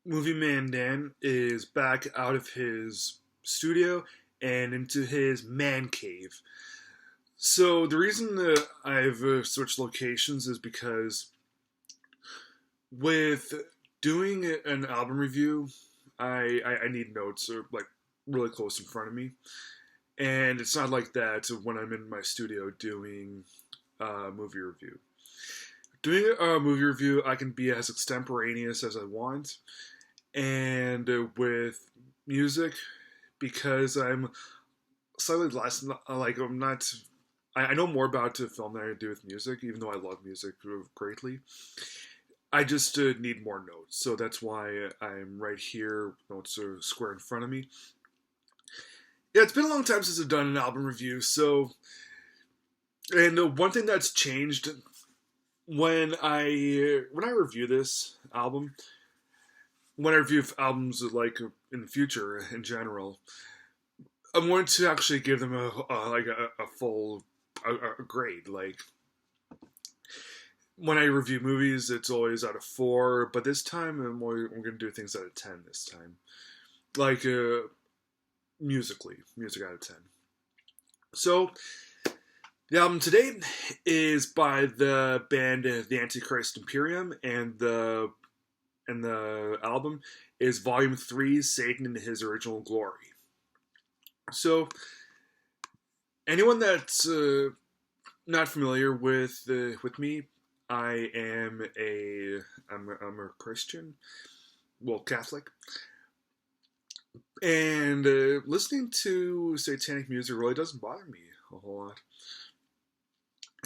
Movie Man Dan is back out of his studio and into his man cave. So the reason that I've switched locations is because with doing an album review, I need notes or like really close in front of me, and it's not like that when I'm in my studio doing a movie review. Doing a movie review, I can be as extemporaneous as I want, and with music, because I'm slightly less like I'm not. I know more about film than I do with music, even though I love music greatly. I just need more notes, so that's why I'm right here. Notes are square in front of me. Yeah, it's been a long time since I've done an album review, so and one thing that's changed when I review this album, when I review albums like in the future in general, I'm going to actually give them a full a grade. Like when I review movies, it's always out of 4, but this time I'm going to do things out of 10 this time. Like music out of 10. So the album today is by the band the Antichrist Imperium, and the album is Volume 3, Satan in His Original Glory. So anyone that's not familiar with me, I'm a Christian, well, Catholic, and listening to satanic music really doesn't bother me a whole lot.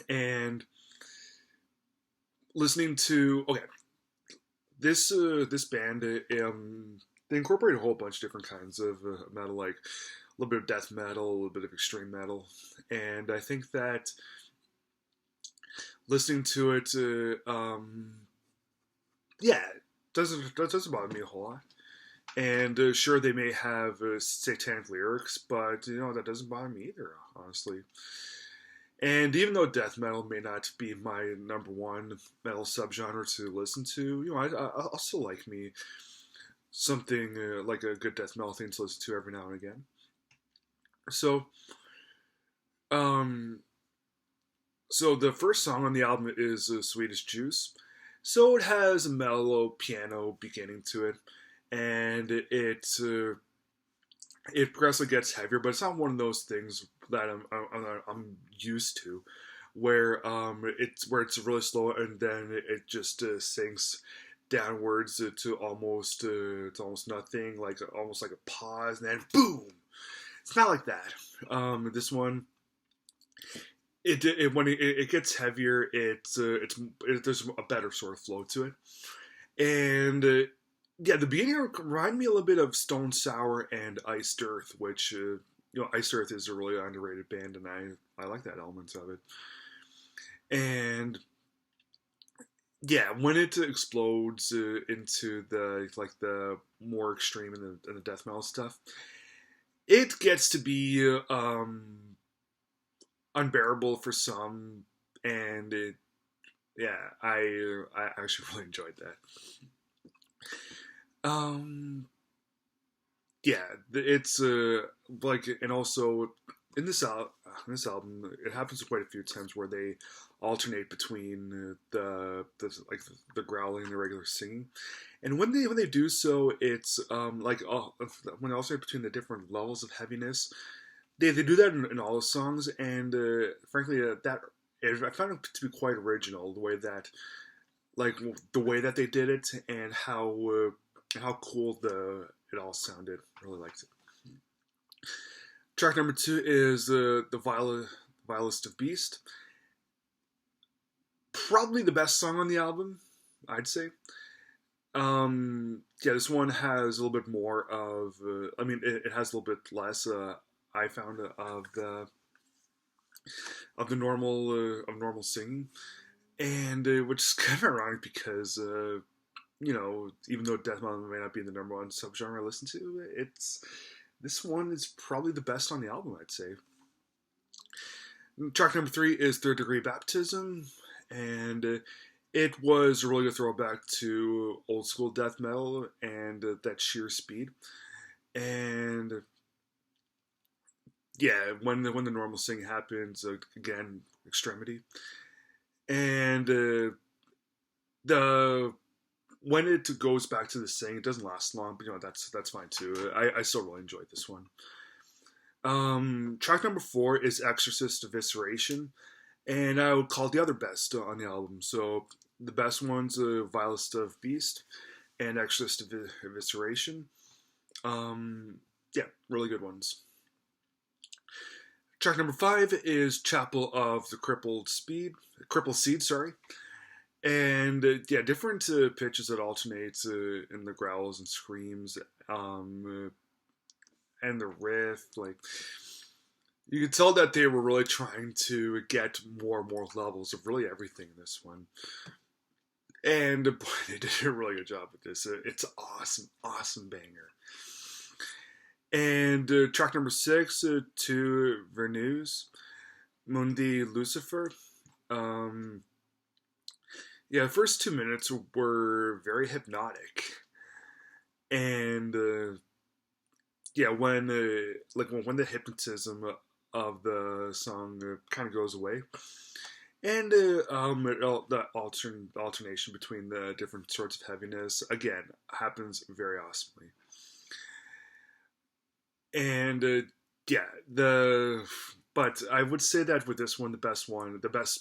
And listening to this band, they incorporate a whole bunch of different kinds of metal, like a little bit of death metal, a little bit of extreme metal, and I think that listening to it, yeah, doesn't bother me a whole lot. And sure, they may have satanic lyrics, but that doesn't bother me either, honestly. And even though death metal may not be my number one metal subgenre to listen to, I'll still like me something like a good death metal thing to listen to every now and again. So, um, so the first song on the album is "Sweetest Juice." So it has a mellow piano beginning to it, and it progressively gets heavier, but it's not one of those things that I'm used to, where it's really slow and then it just sinks downwards to almost nothing, like almost like a pause, and then boom. It's not like that. This one, when it gets heavier, there's a better sort of flow to it, and yeah, the beginning reminded me a little bit of Stone Sour and Iced Earth, which Iced Earth is a really underrated band, and I like that element of it. And yeah, when it explodes into the more extreme and the death metal stuff, it gets to be unbearable for some, and I actually really enjoyed that. Um, yeah, it's and also in this album, it happens quite a few times where they alternate between the growling and the regular singing, and when they do so, it's when they alternate between the different levels of heaviness. They do that in all the songs, and frankly, I found it to be quite original the way that they did it, and how cool it all sounded. I really liked it. Track number 2 is the Vilest of Beast. Probably the best song on the album, I'd say. Yeah, this one has a little bit more of. It has a little bit less. I found of the normal singing, and which is kind of ironic because even though death metal may not be the number one subgenre I listen to, this one is probably the best on the album, I'd say. Track number 3 is Third Degree Baptism, and It was a really good throwback to old school death metal and that sheer speed. And yeah, when the normal thing happens, again, extremity. And the when it goes back to the sing, it doesn't last long, but that's fine too. I still really enjoyed this one. Track number 4 is Exorcist Evisceration, and I would call it the other best on the album. So the best ones, Vilest of Beast and Exorcist Evisceration. Yeah, really good ones. Track number 5 is Chapel of the Crippled Seed, sorry. And yeah, different pitches that alternate in the growls and screams, and the riff. Like, you could tell that they were really trying to get more and more levels of really everything in this one. And boy, they did a really good job with this. It's awesome, awesome banger. And track number 6, to Vernews, Mundi Lucifer. Yeah, the first 2 minutes were very hypnotic, and yeah, when when the hypnotism of the song kind of goes away, and the alternation between the different sorts of heaviness again happens very awesomely, and yeah, but I would say that with this one, the best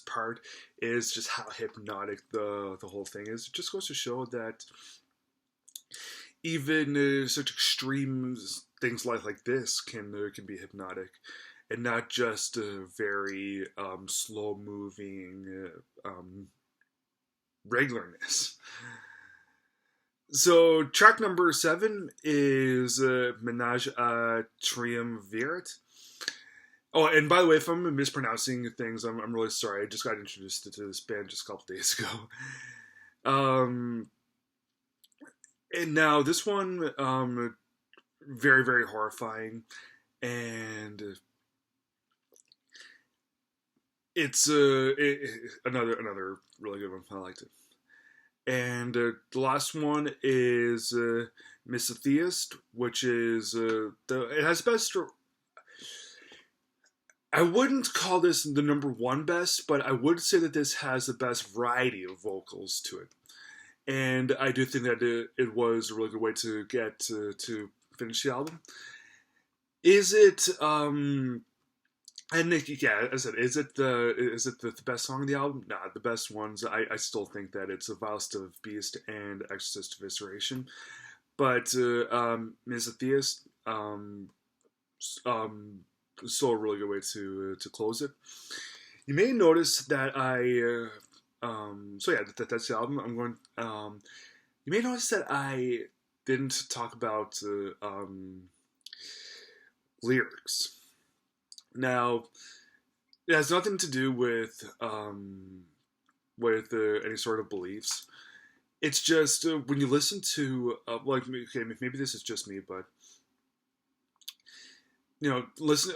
part is just how hypnotic the whole thing is. It just goes to show that even such extreme things like this can be hypnotic, and not just a very slow moving regularness. So track number 7 is Menage a Triumvirate. Oh, and by the way, if I'm mispronouncing things, I'm really sorry. I just got introduced to this band just a couple days ago. And now this one, very, very horrifying, and it's another really good one. I liked it. And the last one is Misotheist, which is it has best. I wouldn't call this the number 1 best, but I would say that this has the best variety of vocals to it. And I do think that it was a really good way to get to finish the album. Is it and yeah, as I said, is it the best song of the album? Nah, the best ones. I still think that it's a Vilest of Beast and Exorcist Evisceration, but Misotheist, still a really good way to close it. You may notice that so yeah, that's the album. I'm going. You may notice that I didn't talk about lyrics. Now, it has nothing to do with any sort of beliefs. It's just when you listen to like, okay, maybe this is just me, but listen,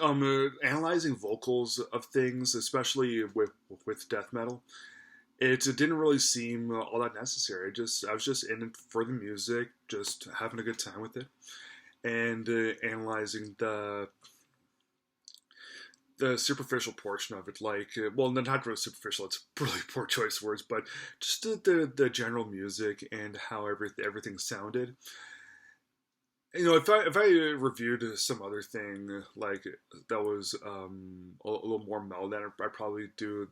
analyzing vocals of things, especially with death metal, it didn't really seem all that necessary. I was just in it for the music, just having a good time with it, and analyzing the superficial portion of it, like well, not really superficial. It's really poor choice of words, but just the general music and how everything sounded. If I reviewed some other thing like that was a little more mellow, then I probably do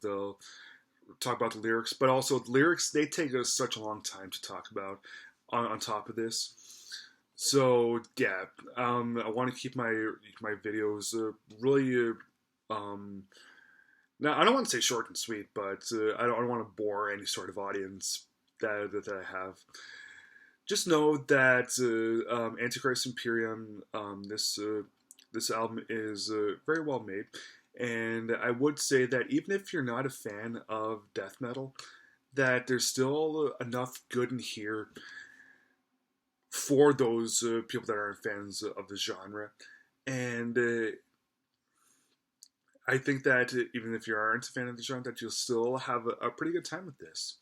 talk about the lyrics. But also the lyrics, they take us such a long time to talk about on top of this. So yeah, I want to keep my videos really now I don't want to say short and sweet, but I don't want to bore any sort of audience that I have. Just know that Antichrist Imperium, this album is very well made, and I would say that even if you're not a fan of death metal, that there's still enough good in here for those people that aren't fans of the genre, and I think that even if you aren't a fan of the genre, that you'll still have a pretty good time with this.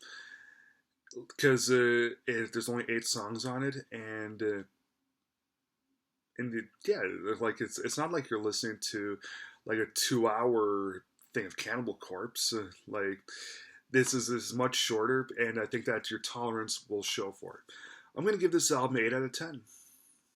because there's only 8 songs on it, and yeah, like it's not like you're listening to like a 2 hour thing of Cannibal Corpse. Like this is much shorter, and I think that your tolerance will show for it. I'm gonna give this album 8 out of 10.